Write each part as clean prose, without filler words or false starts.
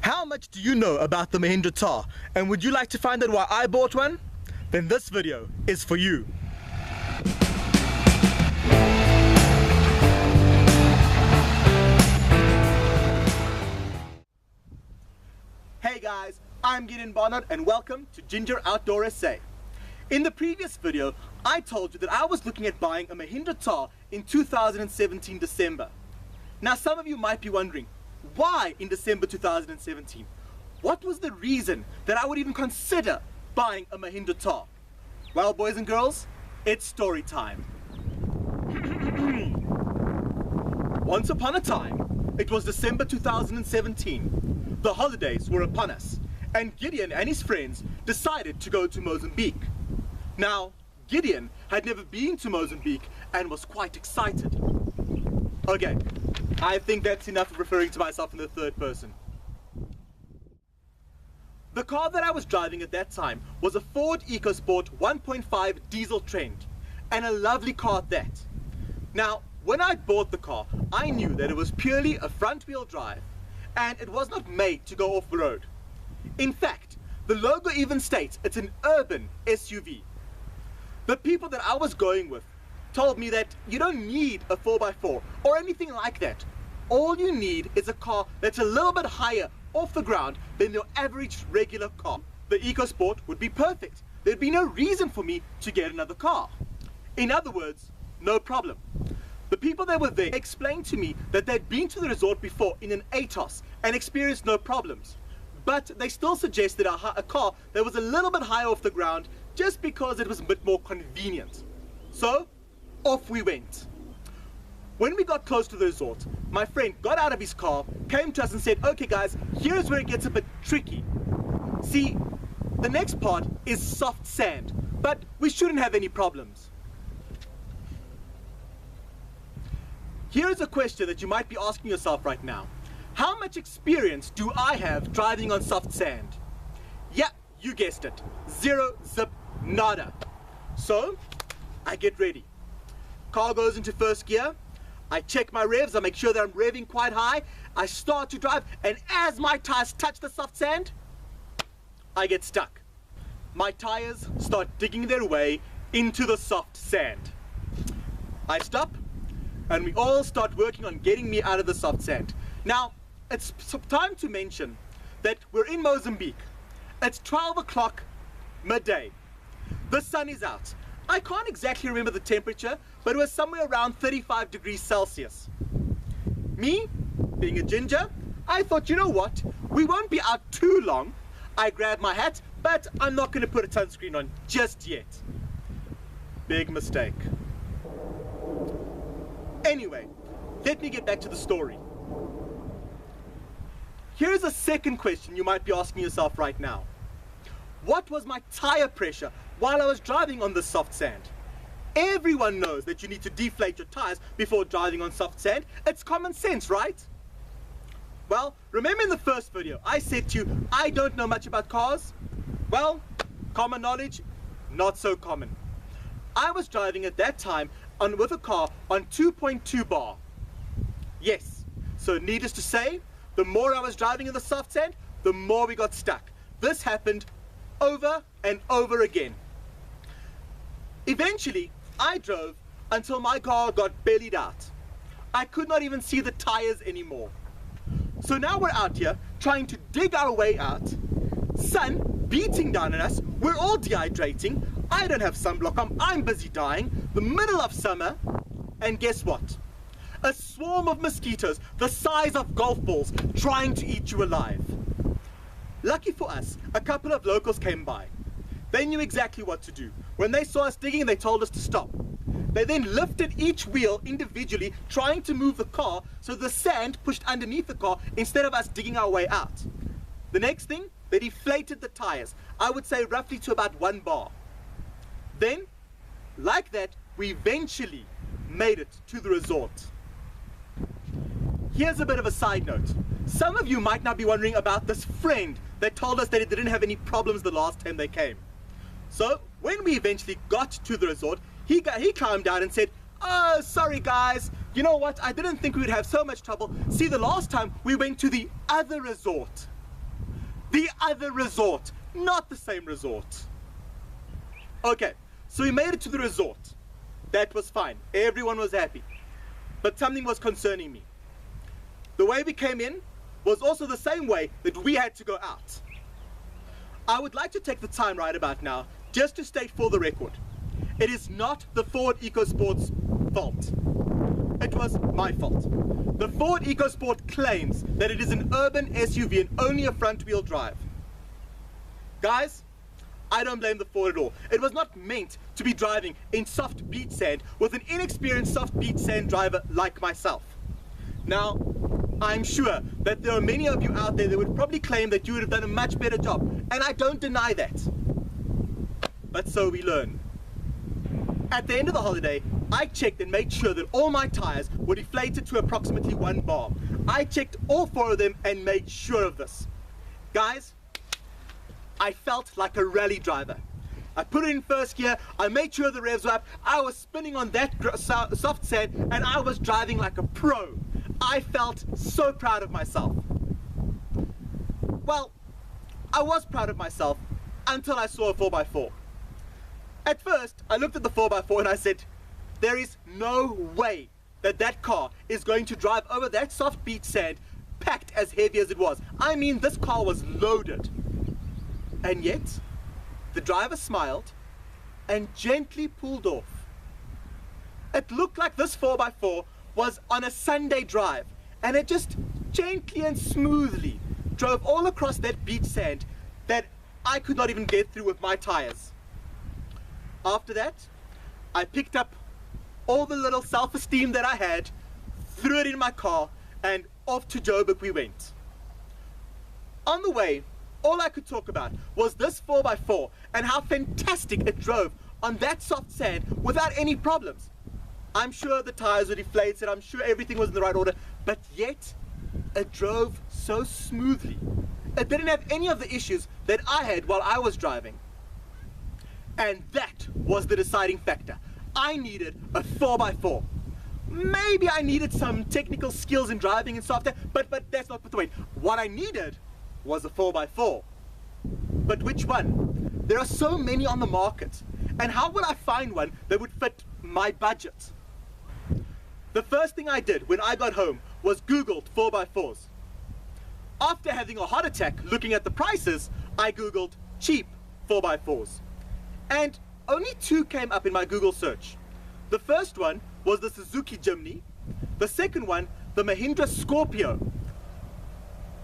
How much do you know about the Mahindra Thar? And would you like to find out why I bought one? Then this video is for you. Hey guys, I'm Barnard and welcome to GingerOutdoorSA. In the previous video, I told you that I was looking at buying a Mahindra Thar in 2017 December. Now some of you might be wondering, why in December 2017? What was the reason that I would even consider buying a Mahindra Thar? Well, boys and girls, it's story time. Once upon a time, it was December 2017. The holidays were upon us, and Gideon and his friends decided to go to Mozambique. Now, Gideon had never been to Mozambique and was quite excited. Okay, I think that's enough of referring to myself in the third person. The car that I was driving at that time was a Ford EcoSport 1.5 diesel Trent, and a lovely car at that. Now, when I bought the car, I knew that it was purely a front-wheel drive, and it was not made to go off-road. In fact, the logo even states it's an urban SUV. The people that I was going with told me that you don't need a 4x4 or anything like that. All you need is a car that's a little bit higher off the ground than your average regular car. The EcoSport would be perfect. There'd be no reason for me to get another car. In other words, no problem. The people that were there explained to me that they'd been to the resort before in an Atos and experienced no problems. But they still suggested a car that was a little bit higher off the ground just because it was a bit more convenient. So, off we went. When we got close to the resort, my friend got out of his car, came to us and said, okay guys, here's where it gets a bit tricky. See, the next part is soft sand, but we shouldn't have any problems. Here is a question that you might be asking yourself right now. How much experience do I have driving on soft sand? Yeah, you guessed it. Zero, zip, nada. So, I get ready. Car goes into first gear. I check my revs. I make sure that I'm revving quite high. I start to drive, and as my tires touch the soft sand, I get stuck. My tires start digging their way into the soft sand. I stop, and we all start working on getting me out of the soft sand. Now, it's time to mention that we're in Mozambique. It's 12 o'clock midday. The sun is out. I can't exactly remember the temperature, but it was somewhere around 35 degrees Celsius. Me, being a ginger, I thought, you know what? We won't be out too long. I grabbed my hat, but I'm not going to put a sunscreen on just yet. Big mistake. Anyway, let me get back to the story. Here's a second question you might be asking yourself right now. What was my tire pressure while I was driving on the soft sand? Everyone knows that you need to deflate your tires before driving on soft sand. It's common sense, right? Well, remember in the first video, I said to you, I don't know much about cars? Well, common knowledge, not so common. I was driving at that time with a car on 2.2 bar. Yes, so needless to say, the more I was driving in the soft sand, the more we got stuck. This happened over and over again. Eventually, I drove until my car got bellied out. I could not even see the tires anymore. So now we're out here trying to dig our way out. Sun beating down on us, we're all dehydrating. I don't have sunblock on, I'm busy dying. The middle of summer, and guess what? A swarm of mosquitoes the size of golf balls trying to eat you alive. Lucky for us, a couple of locals came by. They knew exactly what to do. When they saw us digging, they told us to stop. They then lifted each wheel individually, trying to move the car so the sand pushed underneath the car instead of us digging our way out. The next thing, they deflated the tires, I would say roughly to about 1 bar. Then, like that, we eventually made it to the resort. Here's a bit of a side note. Some of you might now be wondering about this friend that told us that it didn't have any problems the last time they came. So, when we eventually got to the resort, he climbed down and said, "Oh, sorry guys, you know what, I didn't think we would have so much trouble. See, the last time we went to the other resort." The other resort, not the same resort. Okay, so we made it to the resort. That was fine. Everyone was happy. But something was concerning me. The way we came in was also the same way that we had to go out. I would like to take the time right about now just to state for the record, it is not the Ford EcoSport's fault. It was my fault. The Ford EcoSport claims that it is an urban SUV and only a front-wheel drive. Guys, I don't blame the Ford at all. It was not meant to be driving in soft beach sand with an inexperienced soft beach sand driver like myself. Now, I'm sure that there are many of you out there that would probably claim that you would have done a much better job, and I don't deny that. But so we learn. At the end of the holiday, I checked and made sure that all my tires were deflated to approximately 1 bar. I checked all 4 of them and made sure of this. Guys, I felt like a rally driver. I put it in first gear, I made sure the revs were up, I was spinning on that soft sand, and I was driving like a pro. I felt so proud of myself. Well, I was proud of myself until I saw a 4x4. At first, I looked at the 4x4 and I said, there is no way that that car is going to drive over that soft beach sand packed as heavy as it was. I mean, this car was loaded. And yet, the driver smiled and gently pulled off. It looked like this 4x4 was on a Sunday drive, and it just gently and smoothly drove all across that beach sand that I could not even get through with my tires. After that, I picked up all the little self-esteem that I had, threw it in my car, and off to Joburg we went. On the way, all I could talk about was this 4x4 and how fantastic it drove on that soft sand without any problems. I'm sure the tires were deflated, I'm sure everything was in the right order, but yet it drove so smoothly. It didn't have any of the issues that I had while I was driving. And that was the deciding factor. I needed a 4x4. Maybe I needed some technical skills in driving and software, but that's not the point. What I needed was a 4x4. But which one? There are so many on the market. And how would I find one that would fit my budget? The first thing I did when I got home was Googled 4x4s. After having a heart attack looking at the prices, I Googled cheap 4x4s. And only 2 came up in my Google search. The first one was the Suzuki Jimny. The second one, the Mahindra Scorpio.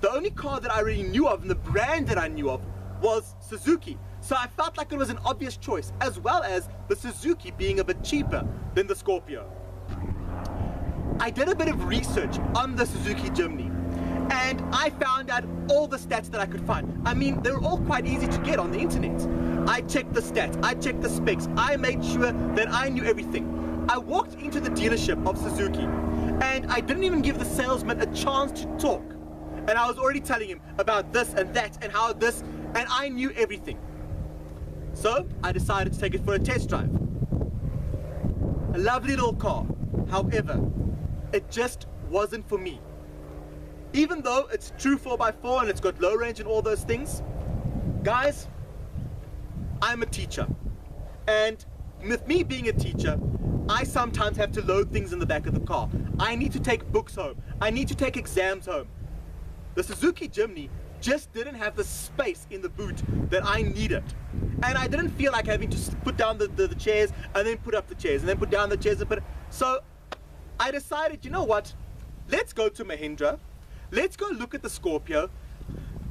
The only car that I really knew of and the brand that I knew of was Suzuki. So I felt like it was an obvious choice, as well as the Suzuki being a bit cheaper than the Scorpio. I did a bit of research on the Suzuki Jimny, and I found out all the stats that I could find. I mean, they were all quite easy to get on the internet. I checked the stats, I checked the specs, I made sure that I knew everything. I walked into the dealership of Suzuki, and I didn't even give the salesman a chance to talk. And I was already telling him about this and that and how this, and I knew everything. So I decided to take it for a test drive. A lovely little car. However, it just wasn't for me. Even though it's true 4x4 and it's got low range and all those things, guys, I'm a teacher. And with me being a teacher, I sometimes have to load things in the back of the car. I need to take books home. I need to take exams home. The Suzuki Jimny just didn't have the space in the boot that I needed. And I didn't feel like having to put down the chairs and then put up the chairs and then put down the chairs and put it. So I decided, you know what? Let's go to Mahindra. Let's go look at the Scorpio.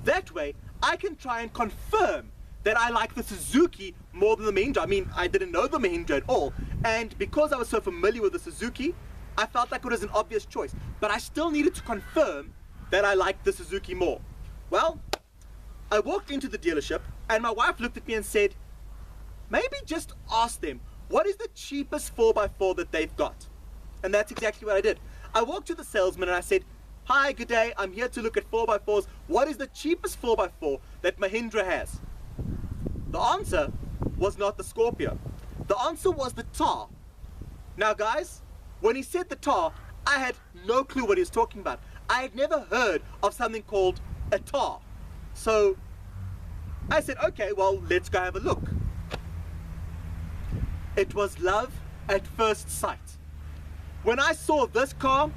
That way I can try and confirm that I like the Suzuki more than the Mahindra. I mean, I didn't know the Mahindra at all. And because I was so familiar with the Suzuki, I felt like it was an obvious choice. But I still needed to confirm that I liked the Suzuki more. Well, I walked into the dealership and my wife looked at me and said, maybe just ask them, what is the cheapest 4x4 that they've got? And that's exactly what I did. I walked to the salesman and I said, hi, good day, I'm here to look at 4x4s. What is the cheapest 4x4 that Mahindra has? The answer was not the Scorpio. The answer was the Thar. Now guys, when he said the Thar, I had no clue what he was talking about. I had never heard of something called a Thar. So I said, okay, well, let's go have a look. It was love at first sight. When I saw this car,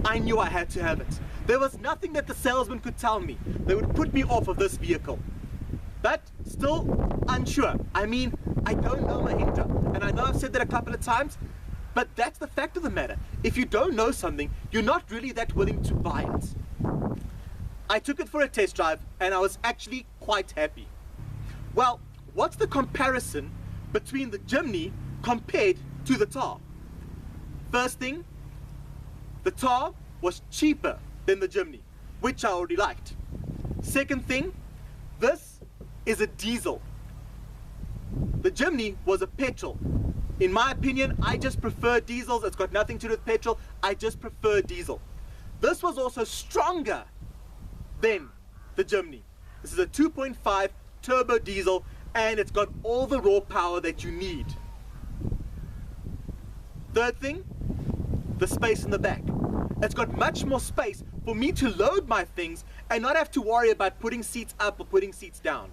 I knew I had to have it. There was nothing that the salesman could tell me that would put me off of this vehicle. But still unsure. I mean, I don't know Mahindra, and I know I've said that a couple of times, but that's the fact of the matter. If you don't know something, you're not really that willing to buy it. I took it for a test drive, and I was actually quite happy. Well, what's the comparison between the Jimny compared to the Thar? First thing, the Thar was cheaper than the Jimny, which I already liked. Second thing, this is a diesel. The Jimny was a petrol. In my opinion, I just prefer diesels. It's got nothing to do with petrol. I just prefer diesel. This was also stronger than the Jimny. This is a 2.5 turbo diesel, and it's got all the raw power that you need. Third thing, the space in the back. It's got much more space for me to load my things and not have to worry about putting seats up or putting seats down.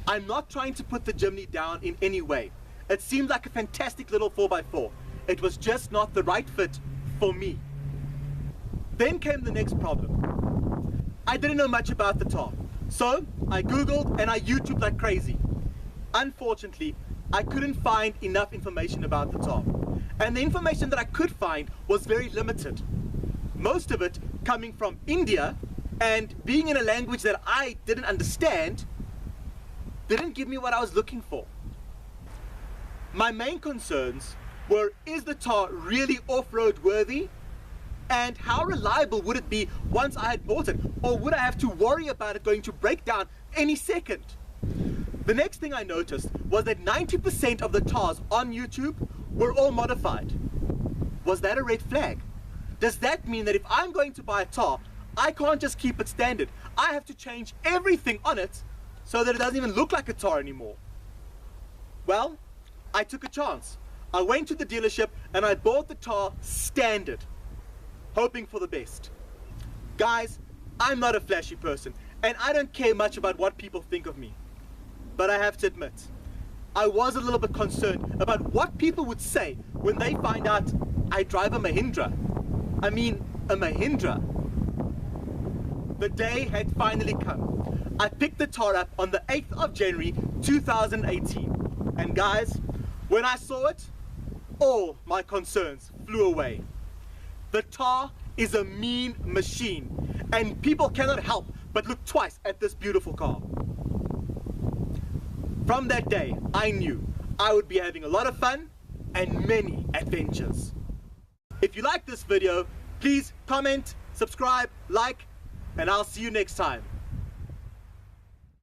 I'm not trying to put the Jimny down in any way. It seemed like a fantastic little 4x4. It was just not the right fit for me. Then came the next problem. I didn't know much about the Thar, so I Googled and I YouTubed like crazy. Unfortunately, I couldn't find enough information about the Thar, and the information that I could find was very limited. Most of it coming from India, and being in a language that I didn't understand, didn't give me what I was looking for. My main concerns were, is the Thar really off-road worthy? And how reliable would it be once I had bought it? Or would I have to worry about it going to break down any second? The next thing I noticed was that 90% of the Thars on YouTube were all modified. Was that a red flag? Does that mean that if I'm going to buy a Thar, I can't just keep it standard? I have to change everything on it so that it doesn't even look like a Thar anymore. Well, I took a chance. I went to the dealership and I bought the Thar standard, hoping for the best. Guys, I'm not a flashy person, and I don't care much about what people think of me. But I have to admit, I was a little bit concerned about what people would say when they find out I drive a Mahindra. I mean, a Mahindra. The day had finally come. I picked the Thar up on the 8th of January 2018. And guys, when I saw it, all my concerns flew away. The Thar is a mean machine, and people cannot help but look twice at this beautiful car. From that day, I knew I would be having a lot of fun and many adventures. If you like this video, please comment, subscribe, like, and I'll see you next time.